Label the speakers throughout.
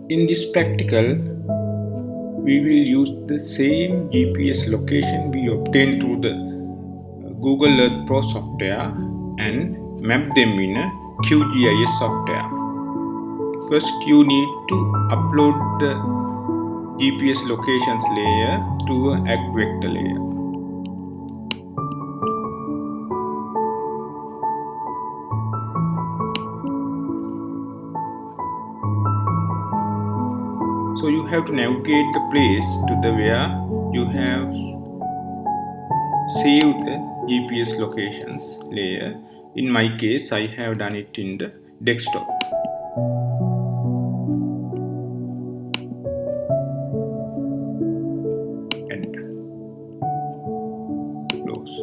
Speaker 1: In this practical, we will use the same GPS location we obtained through the Google Earth Pro software and map them in a QGIS software. First, you need to upload the GPS locations layer to an ACT vector layer. So you have to navigate the place to the where you have saved the GPS locations layer. In my case, I have done it in the desktop. And close.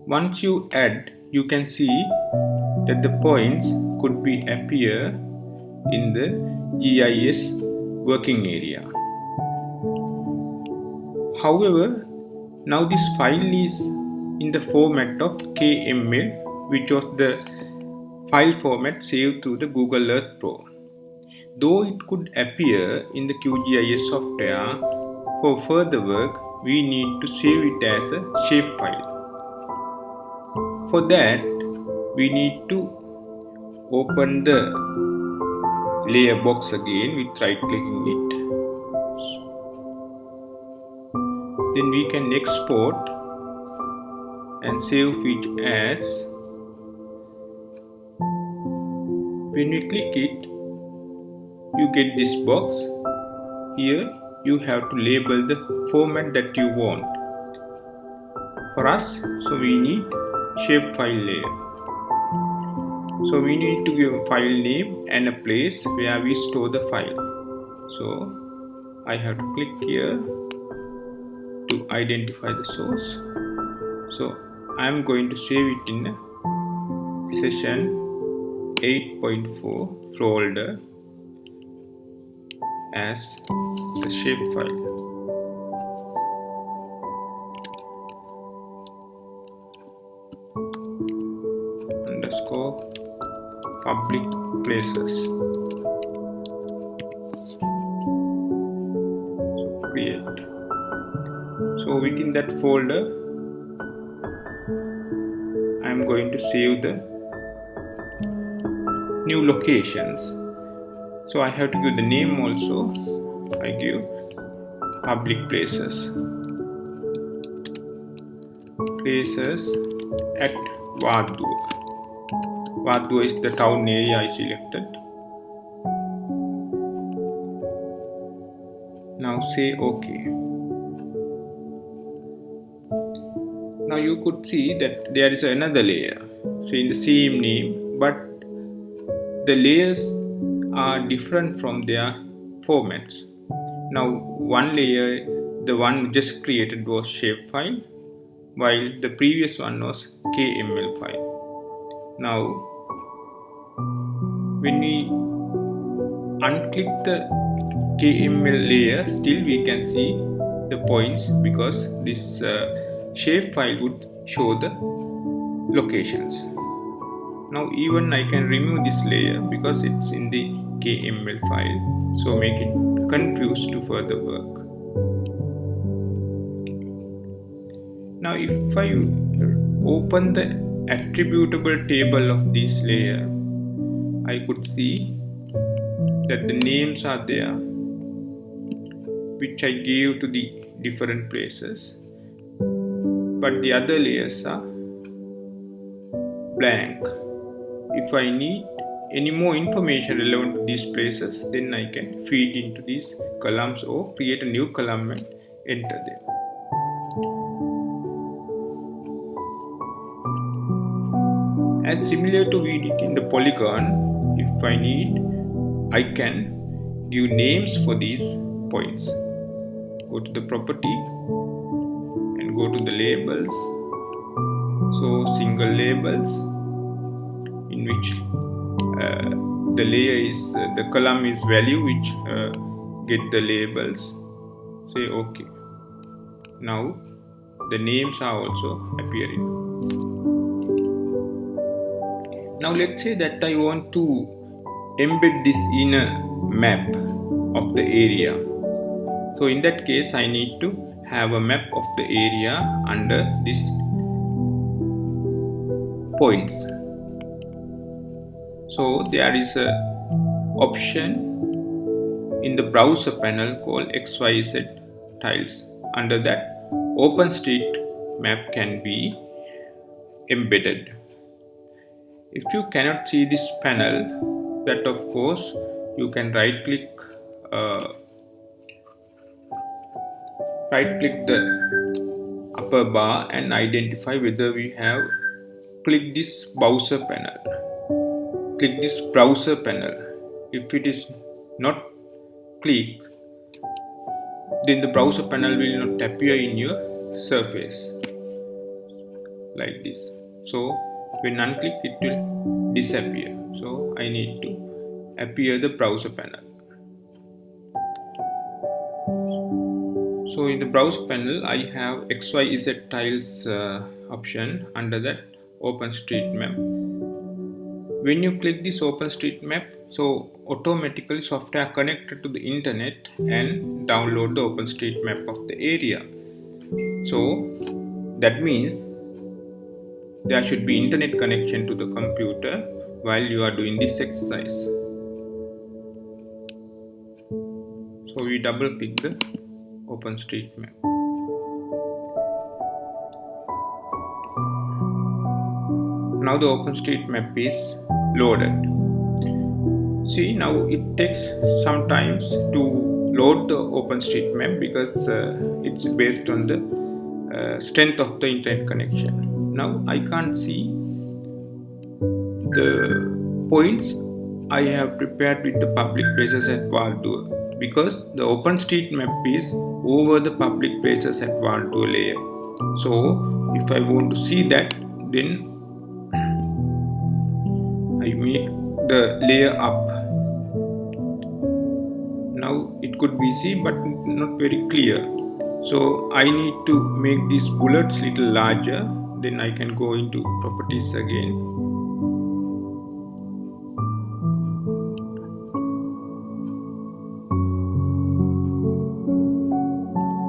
Speaker 1: Once you add, you can see that the points could be appear in the GIS working area. However, now this file is in the format of KML, which was the file format saved through the Google Earth Pro. Though it could appear in the QGIS software, for further work we need to save it as a shapefile. For that, we need to open the layer box again with right clicking it. Then we can export and save it as. When we click it, you get this box. Here you have to label the format that you want. For us, so we need shapefile layer. So we need to give a file name and a place where we store the file. So I have to click here to identify the source. So I am going to save it in a session 8.4 folder as the shapefile. Underscore public places. So create. So within that folder, I am going to save the new locations. So I have to give the name also. I give public places. Places at Vadua. Vadua is the town area I selected. Now say OK. Now you could see that there is another layer. So in the same name, but the layers are different from their formats. Now one layer, the one just created, was shapefile, while the previous one was KML file. Now when we unclick the KML layer, still we can see the points because this shapefile would show the locations. Now even I can remove this layer because it's in the KML file, so make it confused to further work. Now if I open the attributable table of this layer, I could see that the names are there, which I gave to the different places, but the other layers are blank. If I need any more information relevant to these places, then I can feed into these columns or create a new column and enter them. As similar to we did in the polygon, if I need, I can give names for these points. Go to the property and go to the labels. So single labels, in which the layer is the column is value, which get the labels. Say OK. Now the names are also appearing. Now let's say that I want to embed this in a map of the area. So in that case, I need to have a map of the area under these points. So there is a option in the browser panel called XYZ tiles. Under that, Openstreetmap can be embedded. If you cannot see this panel, that of course you can right click the upper bar and identify whether we have clicked this browser panel. Click this browser panel. If it is not clicked, then the browser panel will not appear in your surface like this. So when unclick, it will disappear. So I need to appear the browser panel. So in the browser panel, I have XYZ tiles option. Under that, Openstreetmap. When you click this Openstreetmap, so automatically software connected to the internet and download the Openstreetmap of the area. So that means there should be internet connection to the computer while you are doing this exercise. So we double click the Openstreetmap. Now the Openstreetmap is loaded. See, now it takes some time to load the Openstreetmap because it's based on the strength of the internet connection. Now I can't see the points I have prepared with the public places at Valtour because the Openstreetmap is over the public places at Valtour layer. So if I want to see that, then I make the layer up. Now it could be seen but not very clear. So I need to make these bullets little larger. Then I can go into properties again.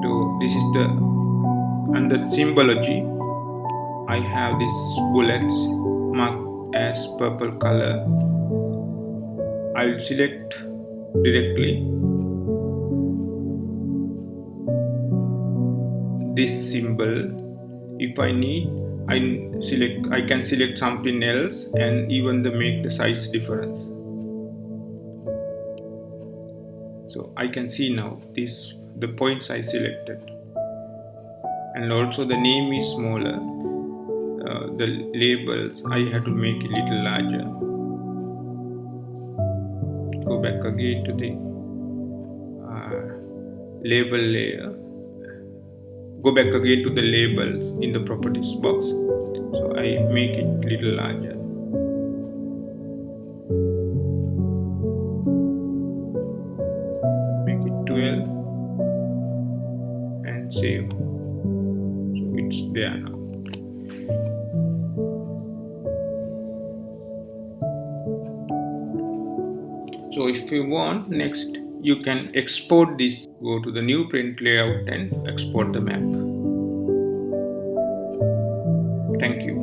Speaker 1: So this is the under the symbology. I have these bullets marked as purple color. I will select directly this symbol. If I need, I can select something else and even make the size difference. So I can see now the points I selected, and also the name is smaller. The labels I have to make it a little larger. Go back again to the label layer. Go back again to the labels in the properties box. So I make it a little larger. Make it 12 and save. So it's there now. So if you want, next you can export this. Go to the new print layout and export the map. Thank you.